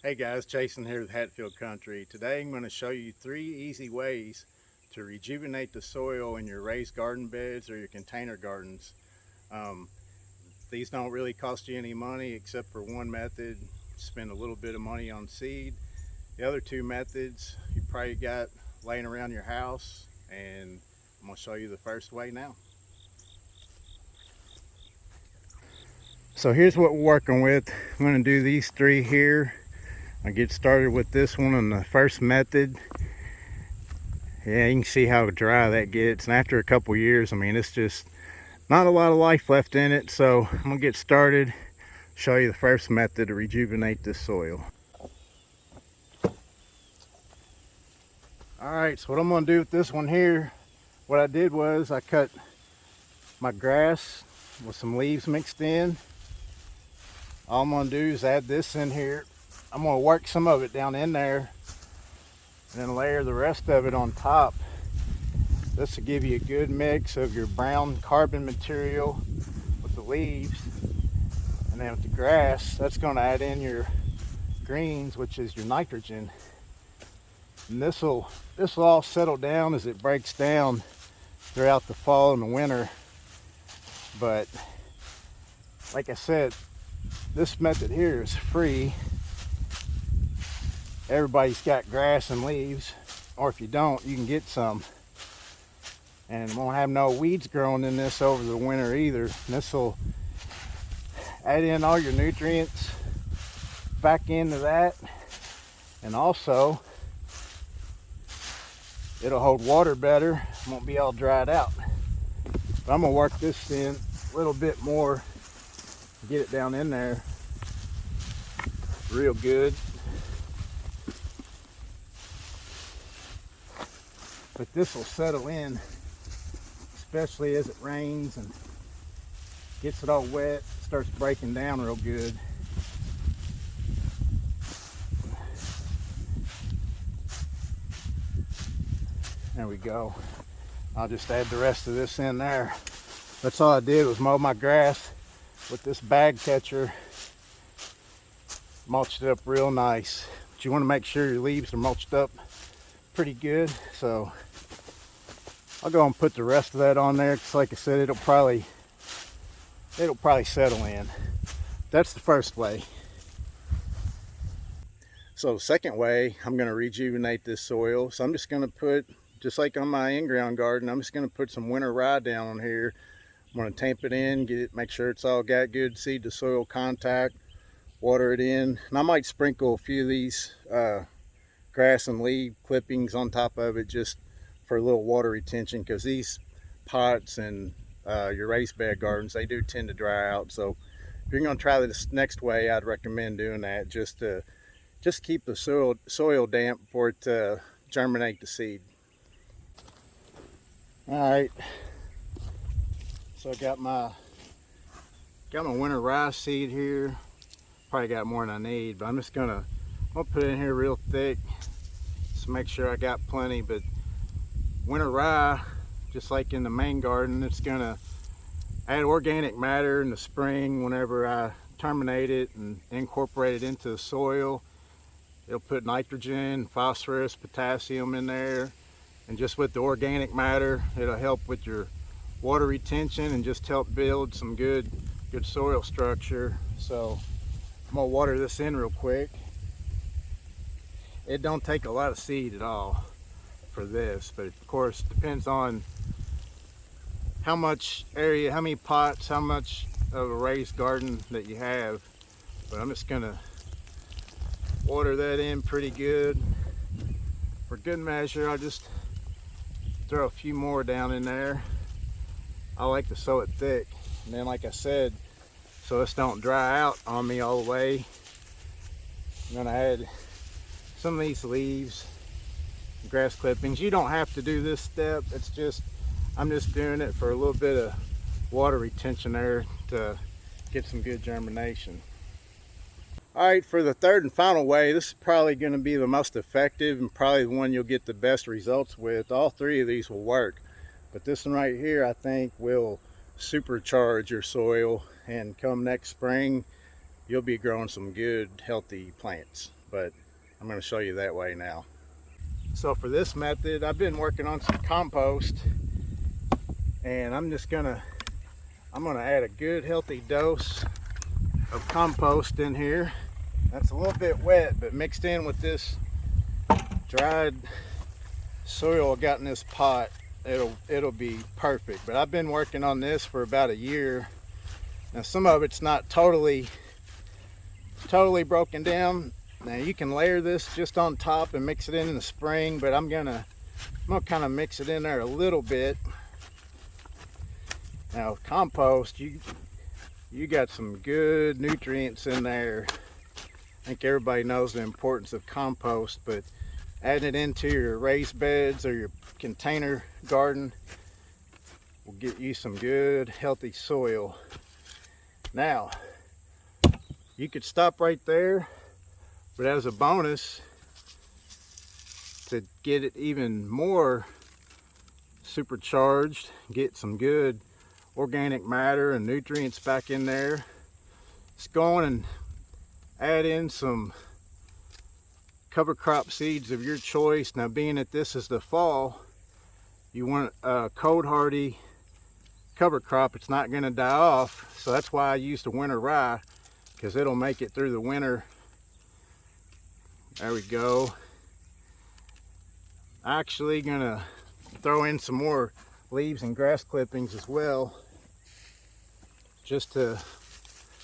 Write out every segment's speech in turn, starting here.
Hey guys, Jason here with Hatfield Country. Today I'm going to show you 3 easy ways to rejuvenate the soil in your raised garden beds or your container gardens. Um, these don't really cost you any money except for one method. Spend a little bit of money on seed. The other 2 methods you probably got laying around your house, and I'm going to show you the first way now. So here's what we're working with. I'm going to do these 3 here. I'll get started with this one on the first method. Yeah, you can see how dry that gets, and after a couple years, I mean, it's just not a lot of life left in it. So I'm gonna get started, show you the first method to rejuvenate this soil. All right, so what I'm gonna do with this one here, what I did was I cut my grass with some leaves mixed in. All I'm gonna do is add this in here. I'm gonna work some of it down in there and then layer the rest of it on top. This will give you a good mix of your brown carbon material with the leaves, and then with the grass, that's going to add in your greens, which is your nitrogen. And this will all settle down as it breaks down throughout the fall and the winter. But like I said, this method here is free. Everybody's got grass and leaves, or if you don't, you can get some. And won't have no weeds growing in this over the winter either. And this will add in all your nutrients back into that, and also it'll hold water better. It won't be all dried out. But I'm gonna work this in a little bit more, get it down in there real good. But this will settle in, especially as it rains and gets it all wet, starts breaking down real good. There we go. I'll just add the rest of this in there. That's all I did was mow my grass with this bag catcher. Mulched it up real nice. But you want to make sure your leaves are mulched up pretty good. So I'll go and put the rest of that on there, because like I said, it'll probably settle in. That's the first way. So the second way, I'm going to rejuvenate this soil. So I'm just going to put, just like on my in-ground garden, I'm just going to put some winter rye down on here. I'm going to tamp it in, make sure it's all got good seed to soil contact, water it in, and I might sprinkle a few of these grass and leaf clippings on top of it just for a little water retention, because these pots and your raised bed gardens, they do tend to dry out. So if you're going to try this next way, I'd recommend doing that just to keep the soil damp for it to germinate the seed. All right, so I got my winter rye seed here. Probably got more than I need, but I'm gonna put it in here real thick just to make sure I got plenty. But winter rye, just like in the main garden, it's gonna add organic matter in the spring whenever I terminate it and incorporate it into the soil. It'll put nitrogen, phosphorus, potassium in there, and just with the organic matter, it'll help with your water retention and just help build some good soil structure. So I'm gonna water this in real quick. It don't take a lot of seed at all for this, but of course depends on how much area, how many pots, how much of a raised garden that you have. But I'm just gonna water that in pretty good. For good measure, I'll just throw a few more down in there. I like to sow it thick, and then like I said, so this don't dry out on me all the way, I'm gonna add some of these leaves, grass clippings. You don't have to do this step. It's just, I'm just doing it for a little bit of water retention there to get some good germination. All right, for the third and final way, this is probably going to be the most effective and probably the one you'll get the best results with. All 3 of these will work, but this one right here I think will supercharge your soil, and come next spring you'll be growing some good healthy plants. but I'm going to show you that way now. So for this method, I've been working on some compost, and I'm gonna add a good healthy dose of compost in here. That's a little bit wet, but mixed in with this dried soil I got in this pot, it'll be perfect. But I've been working on this for about a year. Now some of it's not totally broken down. Now you can layer this just on top and mix it in the spring, but I'm gonna kind of mix it in there a little bit. Now compost, you got some good nutrients in there. I think everybody knows the importance of compost, but adding it into your raised beds or your container garden will get you some good healthy soil. Now you could stop right there, but as a bonus, to get it even more supercharged, get some good organic matter and nutrients back in there, just go on and add in some cover crop seeds of your choice. Now being that this is the fall, you want a cold hardy cover crop. It's not going to die off, so that's why I use the winter rye, because it'll make it through the winter. There we go. Actually gonna throw in some more leaves and grass clippings as well, just to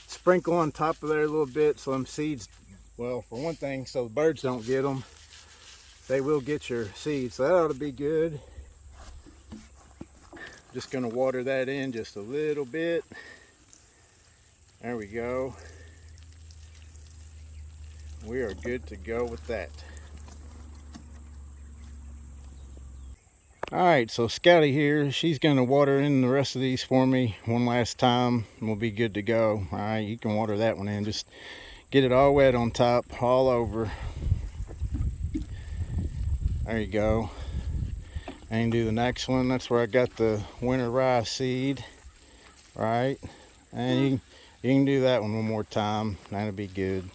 sprinkle on top of there a little bit, so them seeds, well, for one thing, so the birds don't get them. They will get your seeds, so that ought to be good. Just gonna water that in just a little bit. There we go. We are good to go with that. Alright, so Scotty here, she's going to water in the rest of these for me one last time, and we'll be good to go. Alright, you can water that one in. Just get it all wet on top, all over. There you go. And do the next one. That's where I got the winter rye seed. Right. And you can do that one more time. That'll be good.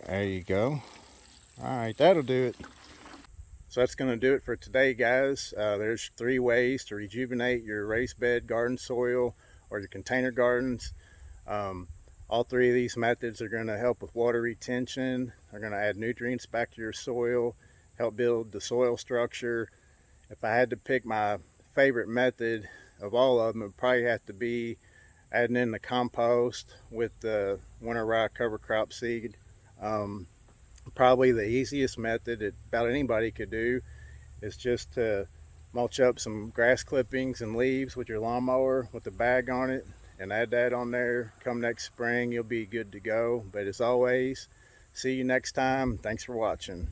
There you go. Alright, that'll do it. So that's going to do it for today, guys. There's 3 ways to rejuvenate your raised bed garden soil or your container gardens. All 3 of these methods are going to help with water retention. They're going to add nutrients back to your soil, help build the soil structure. If I had to pick my favorite method of all of them, it would probably have to be adding in the compost with the winter rye cover crop seed. Probably the easiest method that about anybody could do is just to mulch up some grass clippings and leaves with your lawnmower with the bag on it and add that on there. Come next spring, you'll be good to go. But as always, see you next time. Thanks for watching.